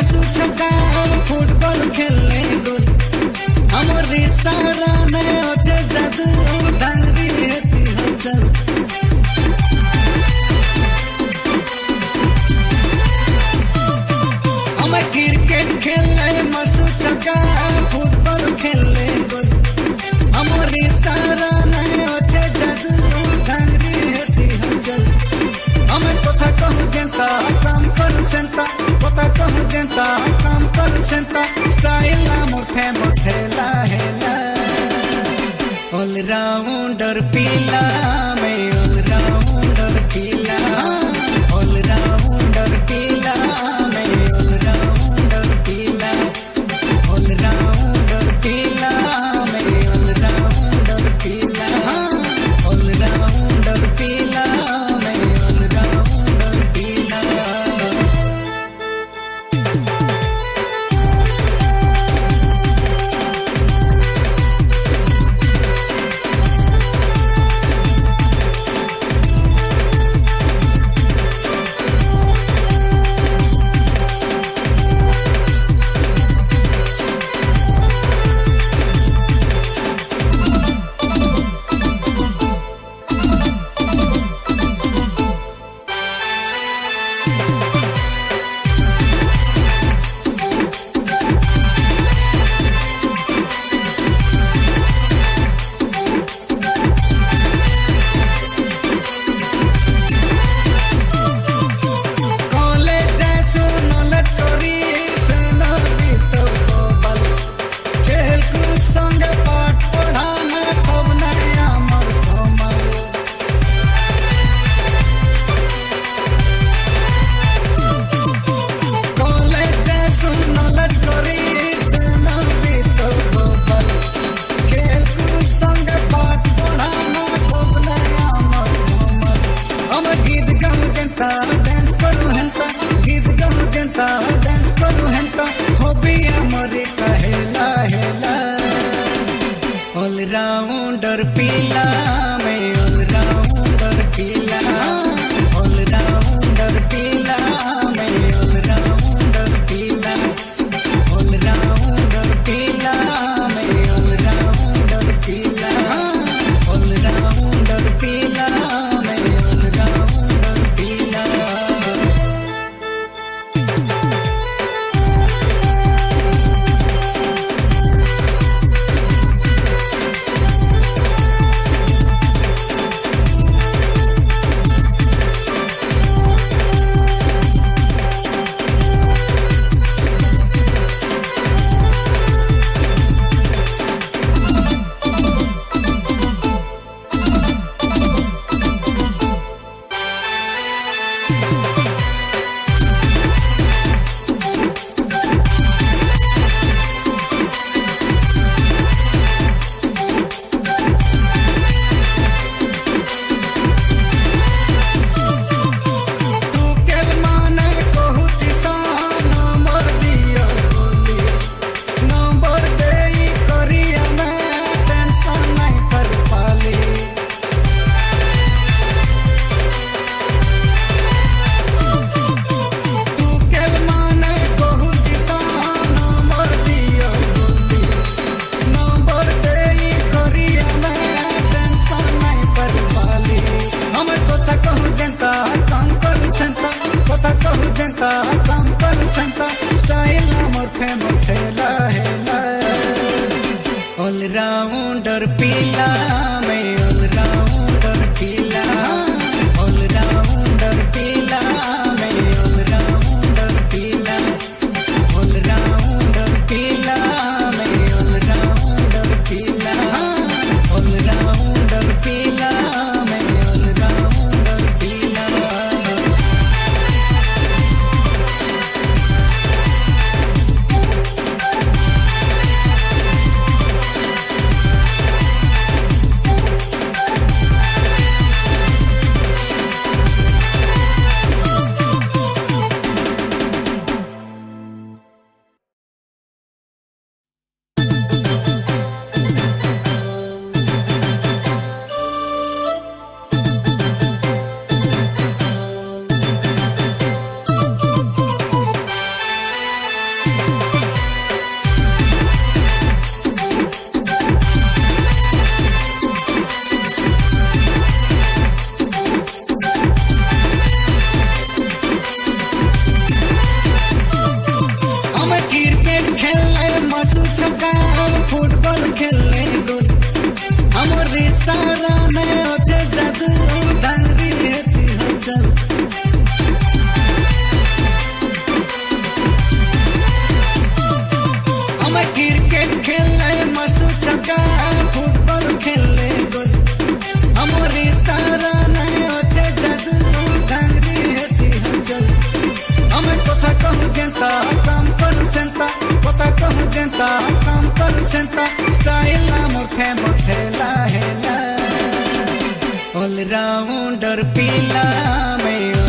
मासू छक्का फुटबॉल खेलने गोल हमारे सारा ने होते जादू धांगरी ऐसी हलचल हम क्रिकेट खेलने मासू छक्का फुटबॉल खेलने गोल हमारे सारा ने होते जादू धांगरी ऐसी हलचल हमें कथा कहूँ जनता काम करूँ सेंता कथा कहूँ जनता काम करूँ सेंता स्टाइल मोर फेमस हेला हेला ऑलराउंडर पीला मैं ऑलराउंडर पीला ऑलराउंडर पीला मैं ऑलराउंडर पीला ऑलराउंडर पीला मैं ऑलराउंडर पीला ऑलराउंडर पीला मैं ऑलराउंडर पीला डांस करूँ हंता गीत गाऊँ जनता डांस करूँ हंता हॉबी हमारे कहेला हेला ऑलराउंडर पीला मैं ऑलराउंडर पीला ऑलराउंडर पीला मैं ऑलराउंडर पीला ऑलराउंडर पीला मैं ऑलराउंडर पीला ऑलराउंडर पीला मैं ऑलराउंडर पीला ऑलराउंडर पीला में